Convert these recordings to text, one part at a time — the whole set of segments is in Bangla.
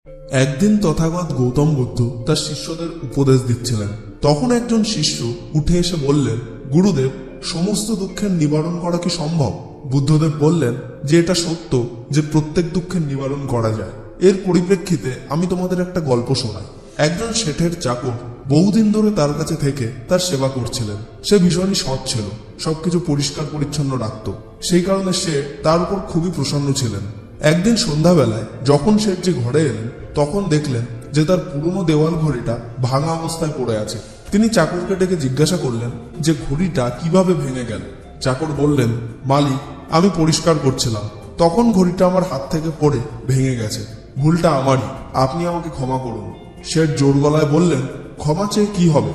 একদিন তথাগত গৌতম বুদ্ধ তার শিষ্যদের উপদেশ দিচ্ছিলেন। তখন একজন শিষ্য উঠে এসে বললেন, গুরুদেব, সমস্ত দুঃখের নিবারণ করা কি সম্ভব? বুদ্ধদেব বললেন যে এটা সত্য যে প্রত্যেক দুঃখের নিবারণ করা যায়। এর পরিপ্রেক্ষিতে আমি তোমাদের একটা গল্প শোনাই। একজন শেঠের চাকর বহুদিন ধরে তার কাছে থেকে তার সেবা করছিলেন। সে ভীষণই সৎ ছিল, সবকিছু পরিষ্কার পরিচ্ছন্ন রাখত। সেই কারণে সে তার উপর খুবই প্রসন্ন ছিলেন। একদিন সন্ধ্যাবেলায় যখন শেঠজি ঘরে এলেন, তখন দেখলেন যে তার পুরনো দেওয়াল ঘড়িটা ভাঙা অবস্থায় পড়ে আছে। তিনি চাকরকে ডেকে জিজ্ঞাসা করলেন যে ঘড়িটা কিভাবে ভেঙে গেল। চাকর বললেন, মালিক, আমি পরিষ্কার করছিলাম, তখন ঘড়িটা আমার হাত থেকে পড়ে ভেঙে গেছে। ভুলটা আমারই, আপনি আমাকে ক্ষমা করুন। শেঠ জোর গলায় বললেন, ক্ষমা চেয়ে কি হবে?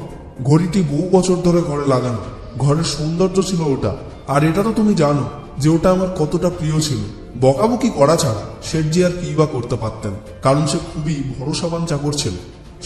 ঘড়িটি বহু বছর ধরে ঘরে লাগানো, ঘরের সৌন্দর্য ছিল ওটা। আর এটা তো তুমি জানো যে ওটা আমার কতটা প্রিয় ছিল। বকাবকি করা ছাড়া শেঠজি আর কি বা করতে পারতেন, কারণ সে খুবই ভরসাবান চাকর ছিল।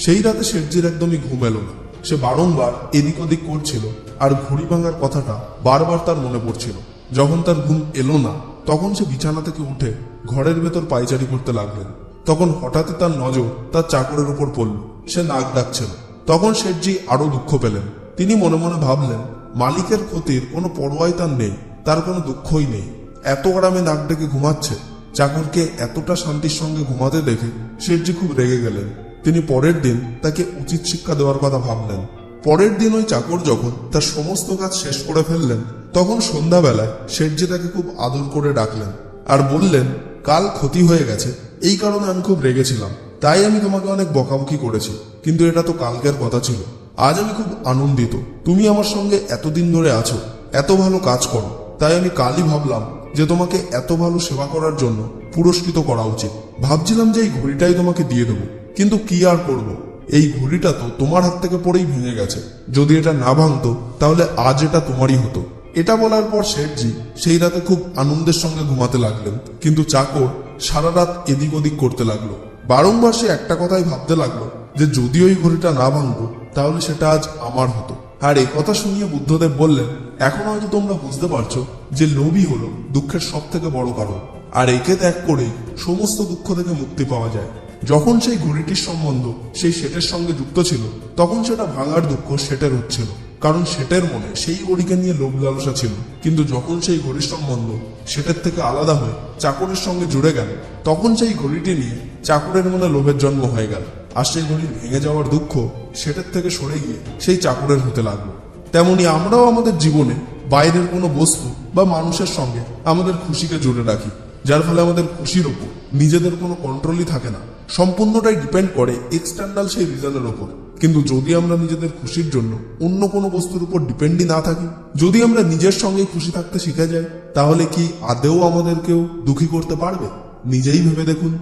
সেই রাতে শেঠজির একদমই ঘুম এলো না। সে বারংবার এদিক ওদিক করছিল আর ঘড়ি ভাঙার কথাটা বারবার তার মনে পড়ছিল। যখন তার ঘুম এলো না, তখন সে বিছানা থেকে উঠে ঘরের ভেতর পায়চারি করতে লাগলেন। তখন হঠাৎই তার নজর তার চাকরের উপর পড়ল। সে নাক ডাকছিল। তখন শেঠজি আরো দুঃখ পেলেন। তিনি মনে মনে ভাবলেন, মালিকের ক্ষতির কোনো পরোয়াই তার নেই, তার কোনো দুঃখই নেই। এত আরামে নাক ডেকে ঘুমাচ্ছে। চাকরকে এতটা শান্তির সঙ্গে ঘুমাতে দেখে শেঠজি খুব রেগে গেলেন। তিনি পরের দিন তাকে উচিত শিক্ষা দেওয়ার কথা ভাবলেন। পরের দিন ওই চাকর যখন তার সমস্ত কাজ শেষ করে ফেললেন, তখন সন্ধ্যাবেলায় শেঠজি তাকে খুব আদর করে ডাকলেন আর বললেন, কাল ক্ষতি হয়ে গেছে, এই কারণে আমি খুব রেগেছিলাম, তাই আমি তোমাকে অনেক বকাবকি করেছি, কিন্তু এটা তো কালকের কথা ছিল। আজ আমি খুব আনন্দিত তুমি আমার সঙ্গে এতদিন ধরে আছো, এত ভালো কাজ করো, তাই আমি কালই ভাবলাম যে তোমাকে এত ভালো সেবা করার জন্য পুরস্কৃত করা উচিত। ভাবছিলাম যে এই ঘড়িটাই তোমাকে দিয়ে দেবো, কিন্তু কি আর করব, এই ঘড়িটা তো তোমার হাত থেকে পড়েই ভেঙে গেছে। যদি এটা না ভাঙতো তাহলে আজ এটা তোমারই হতো। এটা বলার পর শেঠজি সেই রাতে খুব আনন্দের সঙ্গে ঘুমাতে লাগলেন, কিন্তু চাকর সারা রাত এদিক ওদিক করতে লাগলো। বারংবার সে একটা কথাই ভাবতে লাগলো যে যদি ওই ঘড়িটা না ভাঙতো তাহলে সেটা আজ আমার হতো। আর এই কথা শুনিয়ে বুদ্ধদেব বললেন, এখন হয়তো তোমরা বুঝতে পারছো যে লোভই হলো দুঃখের সব থেকে বড় কারণ, আর একে ত্যাগ করেই সমস্ত দুঃখ থেকে মুক্তি পাওয়া যায়। যখন সেই ঘড়িটির সম্বন্ধ সেই শেঠের সঙ্গে যুক্ত ছিল, তখন সেটা ভাঙার দুঃখ শেঠের হচ্ছিল, কারণ শেঠের মনে সেই ঘড়িকে নিয়ে লোভ লালসা ছিল। কিন্তু যখন সেই ঘড়ির সম্বন্ধ শেঠের থেকে আলাদা হয়ে চাকরের সঙ্গে জুড়ে গেল, তখন সেই ঘড়িটি নিয়ে চাকরের মনে লোভের জন্ম হয়ে গেল। আর সেই ঘড়ির ভেঙে যাওয়ার দুঃখ শেঠের থেকে সরে গিয়ে সেই চাকরের হতে লাগলো। তেমনি আমরাও আমাদের জীবনে বাইরের কোনো বস্তু বা মানুষের সঙ্গে আমাদের খুশিকে জুড়ে রাখি, যার ফলে আমাদের খুশির ওপর নিজেদের কোনো কন্ট্রোলই থাকে না। সম্পূর্ণটাই ডিপেন্ড করে এক্সটার্নাল সেই রিজনের ওপর। কিন্তু যদি আমরা নিজেদের খুশির জন্য অন্য কোনো বস্তুর উপর ডিপেন্ডই না থাকি, যদি আমরা নিজের সঙ্গেই খুশি থাকতে শিখে যাই, তাহলে কি আদেও আমাদেরকেও দুঃখী করতে পারবে? নিজেই ভেবে দেখুন।